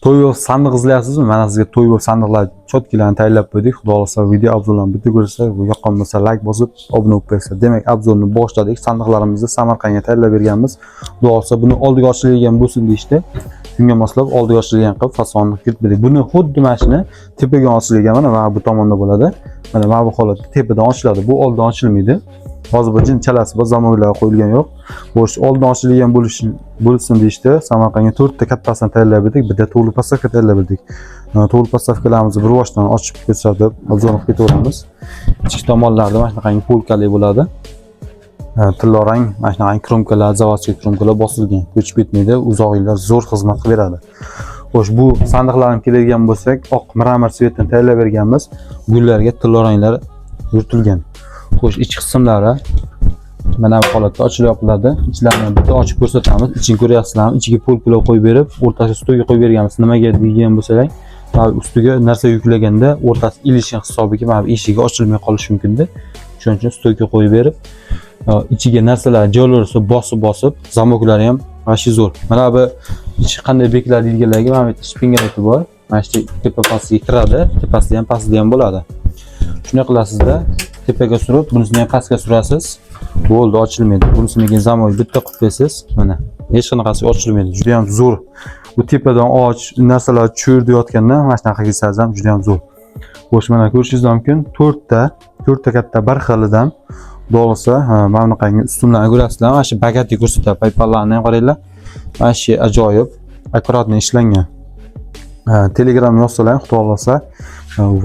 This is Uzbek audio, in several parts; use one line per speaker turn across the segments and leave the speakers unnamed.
to'y sandiq izlayapsizmi? Mana sizga to'y sandiqlar chotkilarni tayyorlab qo'ydik. Xudo xolasa video obzorlarni bitta ko'rsa, bu yoqqan bo'lsa like bosib, obuna bo'lib qo'yinglar. Demak, obzorni boshladik. Sandiqlarimizni Samarqandga tayyorlab berganmiz. Xudo xolasa buni oldiga ochilgan bo'lsin deyishdi. Shunga moslab oldiga ochilgan qilib fasonni kiritib berdik. Buni xuddi mana shuni tepaga ochilgan mana bu tomonda bo'ladi. Mana bu holatda tepadan ochiladi. Bu oldin ochilmaydi. Hozir bu jin chalasi bor, zamonaviy qo'yilgan yo'q. Bo'sh oldin ochilgan bo'lsin deyishdi. Samarqandga 4 ta kattasini tayyorlab berdik, bitta to'g'ri postavka tayyorlab berdik. To'g'ri postavkalarimizni bir boshdan ochib ko'rsatib, obzorni ketaveramiz. Ichki tomonlarda mana shunaqangi polkali bo'ladi. Tillarang, mana shunaqangi kromkalar, zavodskiy kromkalar bosilgan. Ko'chib ketmaydi, uzoq yillar zo'r xizmat qilib beradi. Xo'sh, bu sandiqlarga keladigan bo'lsak, oq mramor svetdan tayyorlab berganmiz. Gullarga tillaranglar yuritilgan. Xo'sh, ichki qismlari mana bu holatda ochilib yopiladi. Ichlarini bitta ochib ko'rsatamiz. Ichini ko'ryapsizlarmi? Ichiga polkalar qo'yib berib, o'rtasiga stolga qo'yib berganmiz. Nimaga degan bo'lsak, ustiga narsa yuklaganda o'rtasi ilishgan hisobiga mana bu eshigi ochilmay qolishi mumkin-da. Shuning uchun stolga qo'yib berib, ichiga narsalar joylarsa bosib, zamoklari ham g'ashi zo'r. Mana bu ichi qanday beklar deydiganlarga mana bu yerda shpingaleti bor. Mana shu tepa pastiga kiradi, tepasida ham pastida ham bo'ladi. Shunday qilasizda, tepaga surib, bunisini ham pastga surasiz. Bo'ldi, ochilmaydi. Bunisini keyin zamoy bitta qilib qo'yasiz. Mana hech qanaqasi ochilmaydi. Juda ham zo'r. Bu tepadan och narsalar cho'rda yotganda mana shunaqa qilsangiz ham juda ham zo'r. Xo'sh, mana ko'rishingiz mumkin. 4 ta katta bir xilidan bo'lsa, mana bunaqangi ustunlarni ko'rasizlar. Mana shu bagati ko'rsatadi, paypallarni ham qaranglar. Mana shu ajoyib, akkuratni ishlangan. Telegram yozsalar, xudo xolasa,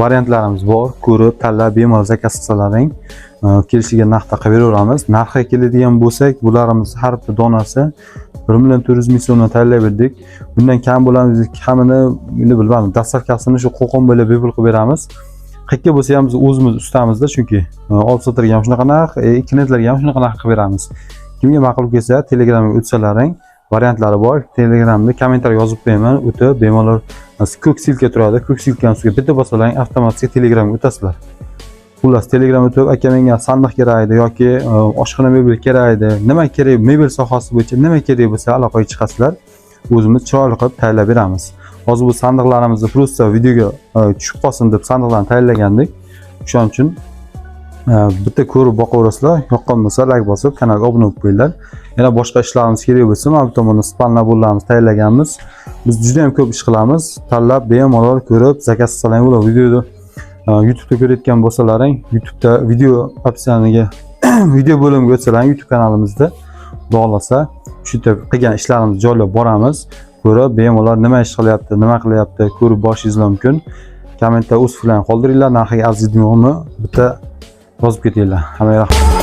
variantlarimiz bor. Ko'rib, tanlab bemalol zakaz qilsalaring, kelishiga narxda qilib beraveramiz. Narxiga keladigan bo'lsak, bularimiz har bir donasi 1.400.000 so'mdan tayyorlab berdik. Bundan kam bo'lamiz, kamini endi bilmadim. Dastlabkasini shu qo'qon bo'ylab bepul qilib beramiz. Qayerga bo'lsa ham biz o'zimiz ustamizda, chunki olib sotirga ham shunaqa narx, klientlarga ham shunaqa narx qilib beramiz. Kimga ma'qul kelsa, Telegramga o'tsalaring, variantlari bor. Telegramda kommentariy yozib qo'yaman, o'tib bemalol ko'k silka turadi. Ko'k silkani ustiga bitta bosalaring, avtomatik Telegramga o'tasizlar. Xullas, Telegramga o'tib, aka menga sandiq kerak edi yoki oshxona mebel kerak edi, nima kerak, mebel sohasi bo'yicha nima kerak bo'lsa aloqaga chiqasizlar. O'zimiz chiroyli qilib tayyorlab beramiz. Hozir bu sandiqlarimizni prosta videoga tushib qolsin deb sandiqlarni tayyorlagandik. Shuning uchun bitta ko'rib boqaverasizlar, yoqqan bo'lsa like bosib, kanalga obuna bo'lib qo'yinglar. Yana boshqa ishlarimiz kerak bo'lsa, mana bu tomonda span nabullarimizni tayyorlaganmiz. Biz juda ham ko'p ish qilamiz. Tanlab bemalol ko'rib, zakaz qilsalaring bo'ladi. Videoni YouTube'da ko'rayotgan bo'lsalaring, YouTube'da video opsiyasiga video bo'limiga o'tsalaring, YouTube kanalimizda xudo xolasa shu yerda qilgan ishlarimizni joylab boramiz. Ko'rib, bemalol nima ish qilyapti, nima qilyapti, ko'rib borishingiz mumkin. Kommentda o'z fikrlaringizni qoldiringlar. Narxiga arziydi-yo'qmi bitta yozib ketinglar. Hammaga rahmat.